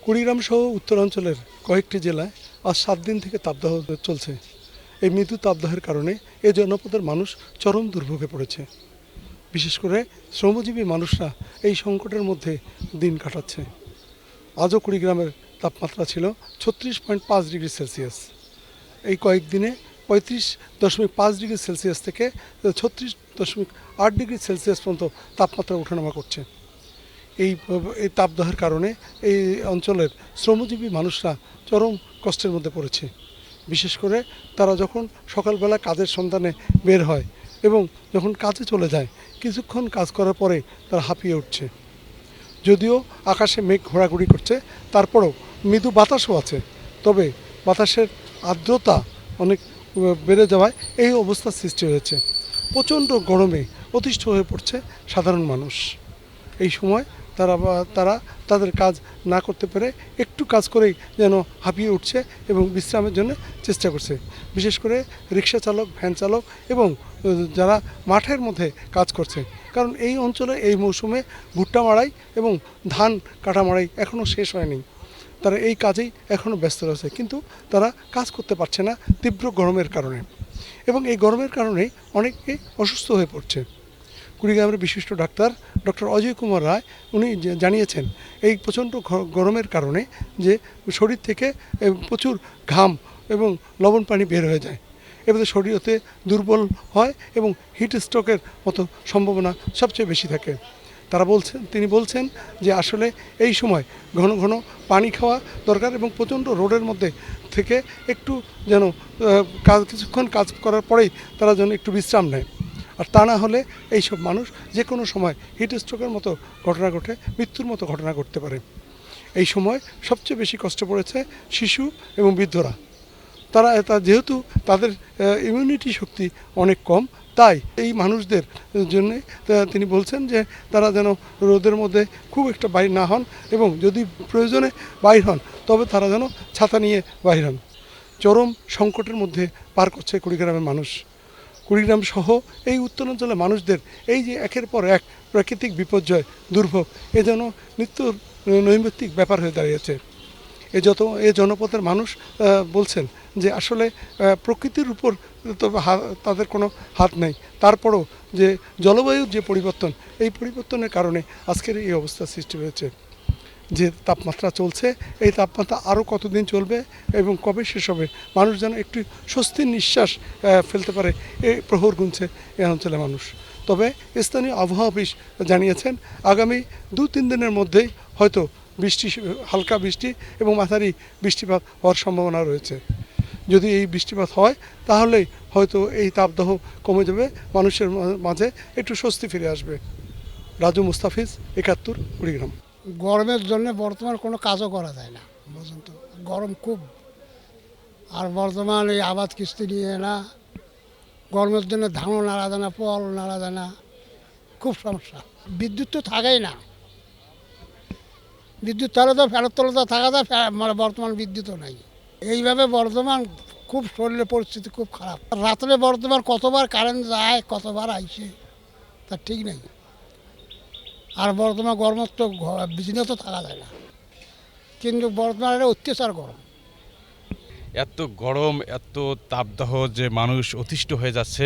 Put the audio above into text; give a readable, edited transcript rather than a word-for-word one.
কুড়িগ্রাম সহ উত্তরাঞ্চলের কয়েকটি জেলায় আজ 7 দিন থেকে তাপদাহ চলছে। এই মৃদু তাপদাহের কারণে এই জনপদের মানুষ চরম দুর্ভোগে পড়েছে। বিশেষ করে শ্রমজীবী মানুষরা এই সংকটের মধ্যে দিন কাটাচ্ছে। আজও কুড়িগ্রামের তাপমাত্রা ছিল 36.5 ডিগ্রি সেলসিয়াস। এই কয়েকদিনে 35.5 ডিগ্রি সেলসিয়াস থেকে 36.8 ডিগ্রি সেলসিয়াস পর্যন্ত তাপমাত্রা ওঠানামা করছে। এই তাপদাহের কারণে এই অঞ্চলের শ্রমজীবী মানুষরা চরম কষ্টের মধ্যে পড়েছে। বিশেষ করে তারা যখন সকালবেলা কাজের সন্ধানে বের হয় এবং যখন কাজে চলে যায়, কিছুক্ষণ কাজ করার পরে তারা হাঁপিয়ে উঠছে। যদিও আকাশে মেঘ ঘোরাঘুরি করছে, তারপরেও মৃদু বাতাসও আছে, তবে বাতাসের আর্দ্রতা অনেক বেড়ে যাওয়ায় এই অবস্থার সৃষ্টি হয়েছে। প্রচণ্ড গরমে অতিষ্ঠ হয়ে পড়ছে সাধারণ মানুষ। এই সময় তারা তাদের কাজ না করতে পেরে একটু কাজ করেই যেন হাঁপিয়ে উঠছে এবং বিশ্রামের জন্য চেষ্টা করছে। বিশেষ করে রিক্সা চালক, ভ্যান চালক এবং যারা মাঠের মধ্যে কাজ করছে, কারণ এই অঞ্চলে এই মৌসুমে ভুট্টা মাড়াই এবং ধান কাটা মাড়াই এখনও শেষ হয়নি। তারা এই কাজেই এখনও ব্যস্ত রয়েছে, কিন্তু তারা কাজ করতে পারছে না তীব্র গরমের কারণে, এবং এই গরমের কারণেই অনেকে অসুস্থ হয়ে পড়ছে। কুড়িগ্রামের বিশিষ্ট ডক্টর অজয় কুমার রায় উনি জানিয়েছেন, এই প্রচণ্ড গরমের কারণে যে শরীর থেকে প্রচুর ঘাম এবং লবণ পানি বের হয়ে যায়, এবারে শরীরতে দুর্বল হয় এবং হিট স্ট্রোকের মতো সম্ভাবনা সবচেয়ে বেশি থাকে। তিনি বলছেন যে আসলে এই সময় ঘন ঘন পানি খাওয়া দরকার এবং প্রচণ্ড রোদের মধ্যে থেকে একটু যেন কিছুক্ষণ কাজ করার পরেই তারা যেন একটু বিশ্রাম নেয়। আর তা না হলে এইসব মানুষ যে কোনো সময় হিট স্ট্রোকের মতো ঘটনা ঘটে মৃত্যুর মতো ঘটনা ঘটতে পারে। এই সময় সবচেয়ে বেশি কষ্ট পড়েছে শিশু এবং বৃদ্ধরা। তারা যেহেতু তাদের ইমিউনিটি শক্তি অনেক কম, তাই এই মানুষদের জন্য তিনি বলছেন যে তারা যেন রোদের মধ্যে খুব একটা বাইর না হন এবং যদি প্রয়োজনে বাইর হন তবে তারা যেন ছাতা নিয়ে বাইর হন। চরম সংকটের মধ্যে পার করছে কুড়িগ্রামের মানুষ। কুড়িগ্রাম সহ এই উত্তরাঞ্চলের মানুষদের এই যে একের পর এক প্রাকৃতিক বিপর্যয়, দুর্ভোগ, এ যেন নিত্য নৈমিত্তিক ব্যাপার হয়ে দাঁড়িয়েছে। এ জনপদের মানুষ বলছেন যে আসলে প্রকৃতির উপর তো তাদের কোনো হাত নেই, তারপরও যে জলবায়ুর যে পরিবর্তন, এই পরিবর্তনের কারণে আজকের এই অবস্থার সৃষ্টি হয়েছে। যে তাপমাত্রা চলছে, এই তাপমাত্রা আরও কতদিন চলবে এবং কবে শেষ হবে, মানুষ যেন একটু স্বস্তির নিঃশ্বাস ফেলতে পারে, এই প্রহর গুনছে এই অঞ্চলের মানুষ। তবে স্থানীয় আবহাওয়া অফিস জানিয়েছেন আগামী 2-3 দিনের মধ্যেই হয়তো হালকা বৃষ্টি এবং মাঝারি বৃষ্টিপাত হওয়ার সম্ভাবনা রয়েছে। যদি এই বৃষ্টিপাত হয় তাহলেই হয়তো এই তাপদাহ কমে যাবে, মানুষের মাঝে একটু স্বস্তি ফিরে আসবে। রাজু মুস্তাফিজ, 71, কুড়িগ্রাম। গরমের জন্য বর্তমান কোনো কাজও করা যায় না, বুঝুন তো, গরম খুব। আর বর্তমান এই আবাদ কিস্তি নিয়ে না, গরমের জন্য ধানও নাড়া যায় না, ফল নাড়া যায় না, খুব সমস্যা। বিদ্যুৎ তো থাকেই না, বিদ্যুৎ তাহলে তো ফেরত তলে তো থাকা যায়, মানে বর্তমান বিদ্যুৎও নাই। এইভাবে বর্তমান খুব শরীরের পরিস্থিতি খুব খারাপ। রাত্রে বর্তমান কতবার কারেন্ট যায়, কতবার আইসে তার ঠিক নেই। আর বর্তমান গরম তো বিজনেস তো থাকা যায় না, কিন্তু বর্তমানে অত্যাচার গরম। এত গরম, এত তাপদাহ যে মানুষ অতিষ্ঠ হয়ে যাচ্ছে।